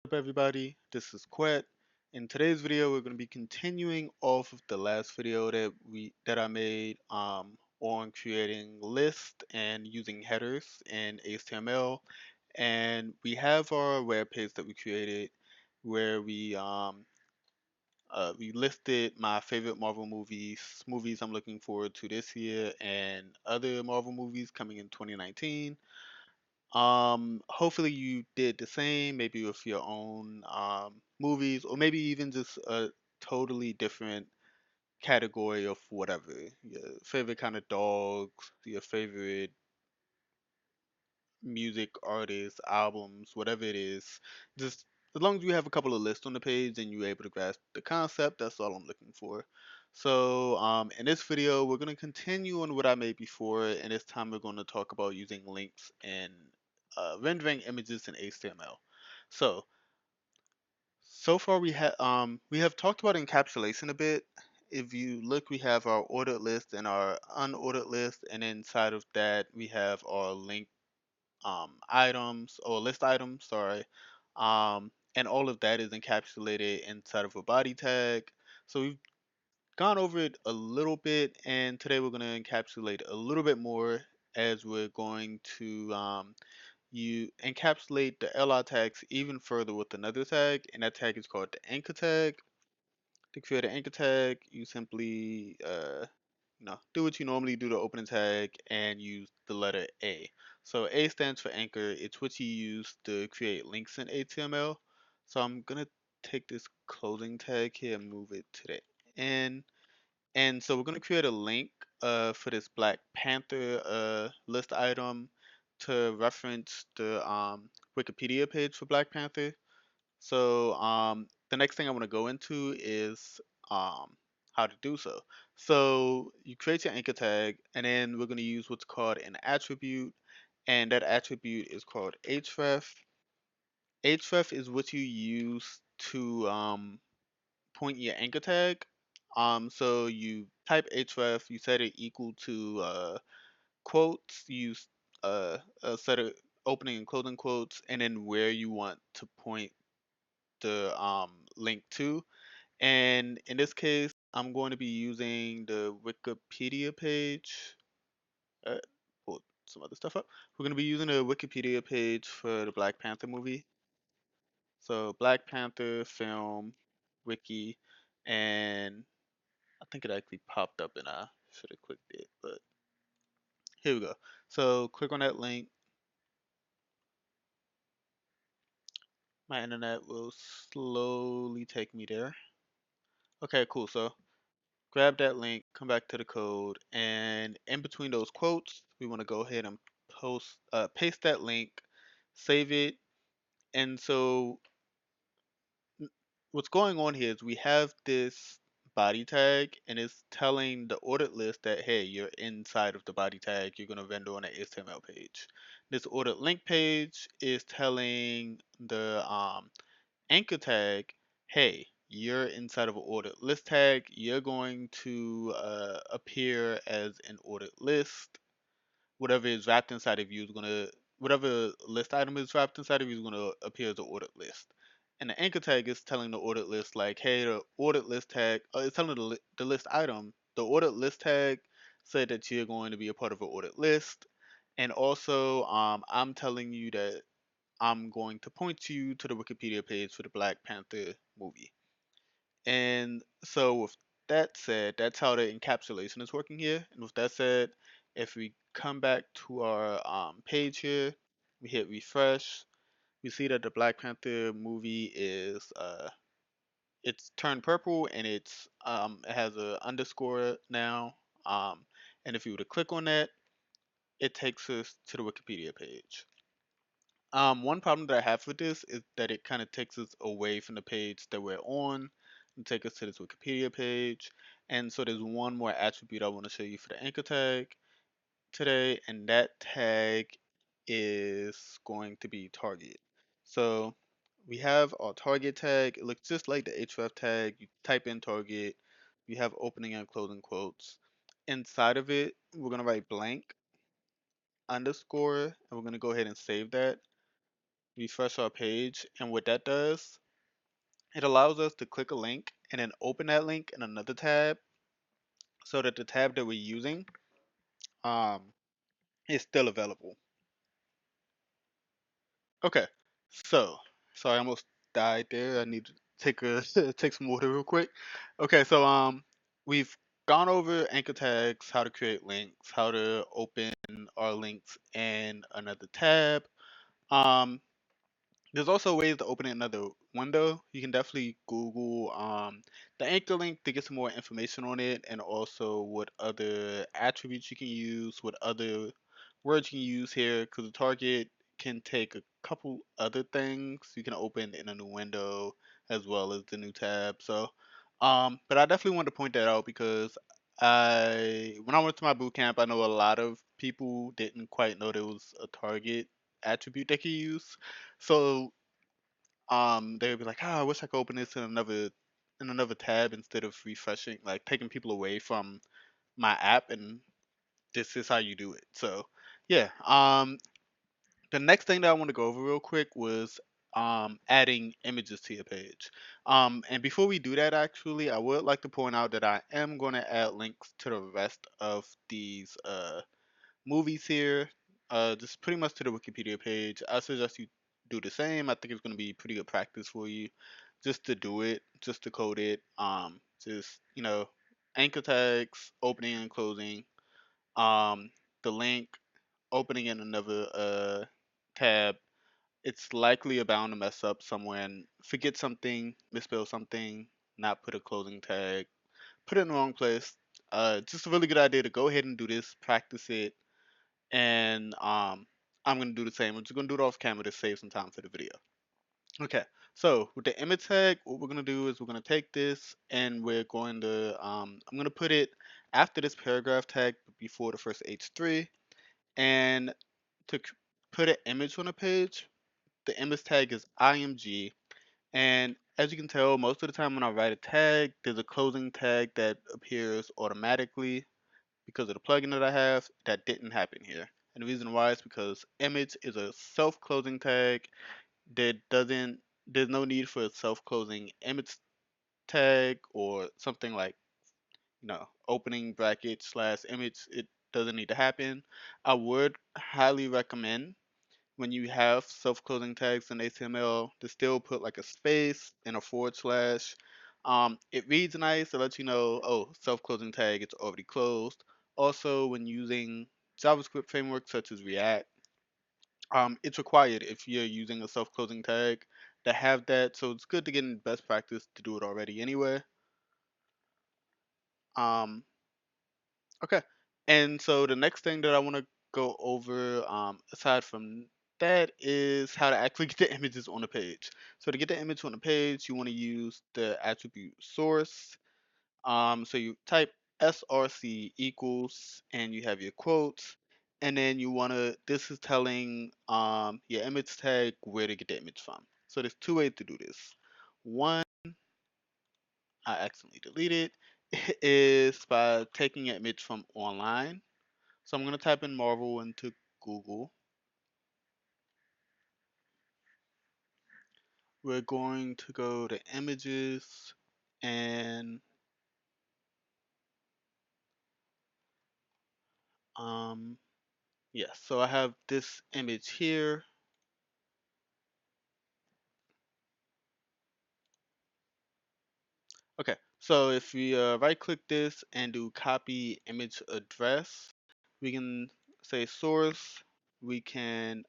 Up, everybody? This is Quet. In today's video, we're going to be continuing off of the last video that I made on creating lists and using headers in HTML. And we have our web page that we created where we listed my favorite Marvel movies I'm looking forward to this year, and other Marvel movies coming in 2019. Hopefully you did the same, maybe with your own movies, or maybe even just a totally different category of whatever. Your favorite kind of dogs, your favorite music artists, albums, whatever it is. Just as long as you have a couple of lists on the page and you're able to grasp the concept, that's all I'm looking for. So, in this video, we're going to continue on what I made before, and this time we're going to talk about using links and rendering images in HTML. So, so far we have talked about encapsulation a bit. If you look, we have our ordered list and our unordered list, and inside of that we have our link items or list items, sorry. And all of that is encapsulated inside of a body tag. So we've gone over it a little bit, and today we're going to encapsulate a little bit more as we're going to you encapsulate the li tags even further with another tag, and that tag is called the anchor tag. To create an anchor tag, you simply do what you normally do to open a tag and use the letter A. So A stands for anchor. It's what you use to create links in HTML. So I'm gonna take this closing tag here and move it to the end. And so we're gonna create a link for this Black Panther list item to reference the Wikipedia page for Black Panther. So the next thing I want to go into is how to do so. So you create your anchor tag, and then we're going to use what's called an attribute, and that attribute is called href. Href is what you use to point your anchor tag. So you type href, you set it equal to quotes, you set it opening and closing quotes, and then where you want to point the link to. And in this case, I'm going to be using the Wikipedia page. Pull some other stuff up. We're going to be using the Wikipedia page for the Black Panther movie. So Black Panther film wiki, and I think it actually popped up, and I should have clicked it, but here we go. So click on that link. My internet will slowly take me there. Okay, cool. So grab that link, come back to the code, and in between those quotes, we want to go ahead and paste that link, save it. And so what's going on here is we have this body tag, and it's telling the ordered list that, hey, you're inside of the body tag, you're going to render on an HTML page. This ordered link page is telling the anchor tag, hey, you're inside of an ordered list tag. You're going to appear as an ordered list. Whatever is wrapped inside of you is gonna, whatever list item is wrapped inside of you is gonna appear as an ordered list. And the anchor tag is telling the ordered list like, hey, the ordered list tag, it's telling the list item, the ordered list tag said that you're going to be a part of an ordered list. And also, I'm telling you that I'm going to point you to the Wikipedia page for the Black Panther movie. And so, with that said, that's how the encapsulation is working here. And with that said, if we come back to our page here, we hit refresh, we see that the Black Panther movie is it's turned purple, and it has a underscore now. Um, and if you were to click on that, it takes us to the Wikipedia page. One problem that I have with this is that it kind of takes us away from the page that we're on and take us to this Wikipedia page. And so there's one more attribute I want to show you for the anchor tag today, and that tag is going to be target. So we have our target tag. It looks just like the href tag. You type in target, you have opening and closing quotes. Inside of it, we're going to write blank underscore, and we're going to go ahead and save that. refresh our page, and what that does, it allows us to click a link and then open that link in another tab so that the tab that we're using um, is still available. Okay, so sorry, I almost died there. I need to take a take some water real quick. Okay, so we've gone over anchor tags, how to create links, how to open our links in another tab. Um, There's also ways to open another window. You can definitely Google the anchor link to get some more information on it, and also what other attributes you can use, what other words you can use here, because the target can take a couple other things you can open in a new window as well as the new tab. So, but I definitely wanted to point that out because when I went to my boot camp, I know a lot of people didn't quite know there was a target attribute they could use. So they would be like, "Ah, I wish I could open this in another tab instead of refreshing, like taking people away from my app." And this is how you do it. So yeah. The next thing that I want to go over real quick was adding images to your page. And before we do that, actually, I would like to point out that I am going to add links to the rest of these movies here, just pretty much to the Wikipedia page. I suggest you do the same. I think it's going to be pretty good practice for you, just to do it, just to code it. Just anchor tags, opening and closing. Um, the link, opening in another tab. It's likely bound to mess up somewhere and forget something, misspell something, not put a closing tag, put it in the wrong place. Just a really good idea to go ahead and do this, practice it, and I'm gonna do the same. I'm just gonna do it off camera to save some time for the video. Okay, so with the image tag, what we're gonna do is we're gonna take this and we're going to I'm gonna put it after this paragraph tag before the first H3, and to put an image on a page, the image tag is img, and as you can tell, most of the time when I write a tag, there's a closing tag that appears automatically because of the plugin that I have. That didn't happen here. And the reason why is because image is a self-closing tag. There doesn't there's no need for a self-closing image tag or something like, opening bracket slash image. It doesn't need to happen. I would highly recommend when you have self-closing tags in HTML to still put like a space and a forward slash. It reads nice. It lets you know, oh, self-closing tag, it's already closed. Also, when using JavaScript frameworks such as React, it's required if you're using a self-closing tag to have that. So it's good to get in best practice to do it already anyway. Um, Okay. And so the next thing that I want to go over, aside from that, is how to actually get the images on the page. So to get the image on the page, you want to use the attribute source. So you type src equals, and you have your quotes, and then you want to. This is telling your image tag where to get the image from. So there's two ways to do this. One, I accidentally deleted, is by taking an image from online. So I'm going to type in Marvel into Google. We're going to go to images and um yes, so I have this image here. Okay, so if we right click this and do copy image address, we can say source. We can,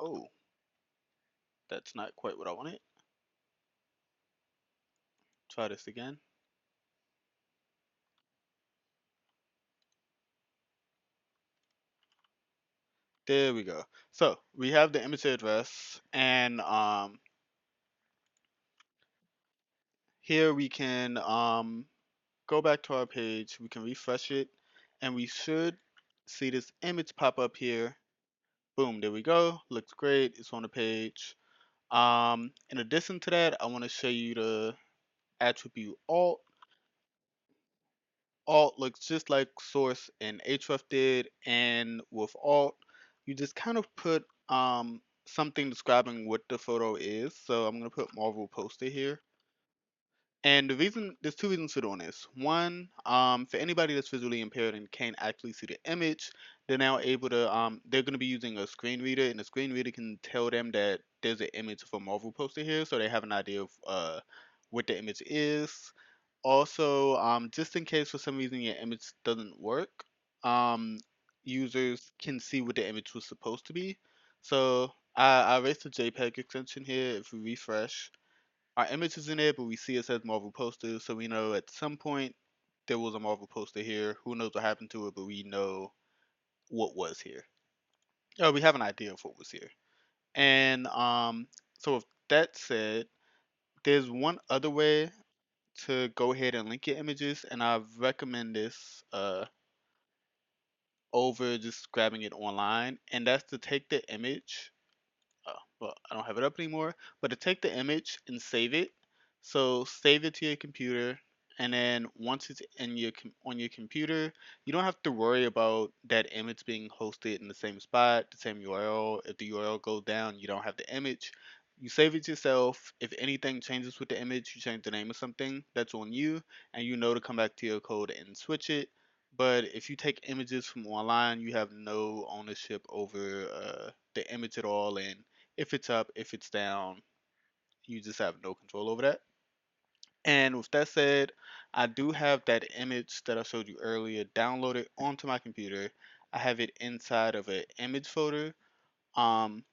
oh, that's not quite what I wanted. Try this again. There we go. So we have the image address, and here we can go back to our page, we can refresh it, and we should see this image pop up here. Boom, there we go. Looks great. It's on the page. In addition to that, I want to show you the attribute alt. Alt looks just like source and href did, and with alt, you just kind of put something describing what the photo is. So I'm gonna put Marvel poster here. And the reason, there's two reasons for doing this. One, for anybody that's visually impaired and can't actually see the image, they're now able to, they're going to be using a screen reader, and the screen reader can tell them that there's an image of a Marvel poster here, so they have an idea of what the image is. Also, just in case for some reason your image doesn't work, um, users can see what the image was supposed to be. So I erased the JPEG extension here. If we refresh, our image is in there, but we see it says Marvel poster, so we know at some point there was a Marvel poster here. Who knows what happened to it, but we know what was here. We have an idea of what was here. And so with that said, there's one other way to go ahead and link your images, and I recommend this over just grabbing it online, and that's to take the image. Well, I don't have it up anymore, but to take the image and save it. So save it to your computer, and then once it's in your on your computer, you don't have to worry about that image being hosted in the same spot, the same URL. If the URL goes down, you don't have the image. You save it yourself. If anything changes with the image, you change the name of something, that's on you, and you know to come back to your code and switch it. But if you take images from online, you have no ownership over the image at all, and if it's up, if it's down, you just have no control over that. And with that said, I do have that image that I showed you earlier downloaded onto my computer. I have it inside of an image folder. Um,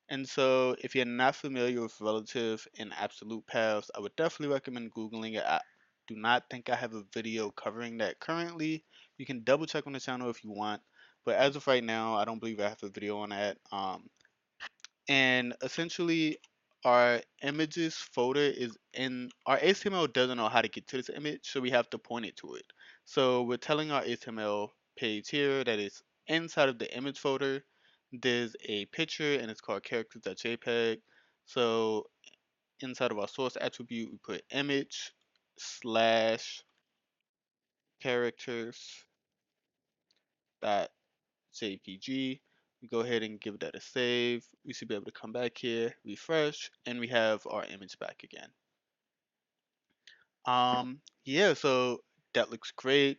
and so if you're not familiar with relative and absolute paths, I would definitely recommend Googling it. I do not think I have a video covering that currently. You can double check on the channel if you want. But as of right now, I don't believe I have a video on that. And essentially our images folder is in our HTML doesn't know how to get to this image, so we have to point it to it. So we're telling our HTML page here that it's inside of the image folder. There's a picture and it's called characters.jpg. So inside of our source attribute, we put image slash characters dot JPG. We go ahead and give that a save. We should be able to come back here, refresh, and we have our image back again. Yeah, so that looks great.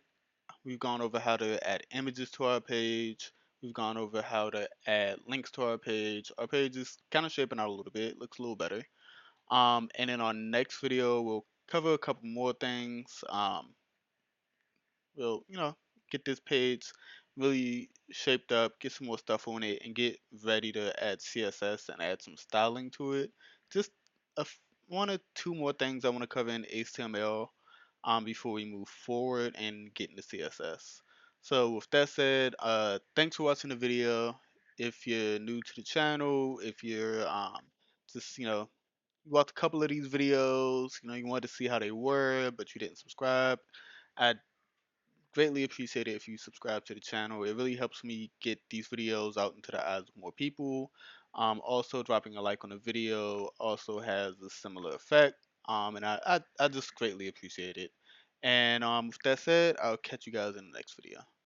We've gone over how to add images to our page. We've gone over how to add links to our page. Our page is kind of shaping out a little bit, looks a little better. And in our next video, we'll cover a couple more things. We'll, get this page really shaped up, get some more stuff on it, and get ready to add CSS and add some styling to it. Just one or two more things I want to cover in HTML before we move forward and get into CSS. So with that said, thanks for watching the video. If you're new to the channel, if you're just you watched a couple of these videos, you wanted to see how they were, but you didn't subscribe, I greatly appreciate it if you subscribe to the channel. It really helps me get these videos out into the eyes of more people. Also, dropping a like on the video also has a similar effect. And I just greatly appreciate it. And with that said, I'll catch you guys in the next video.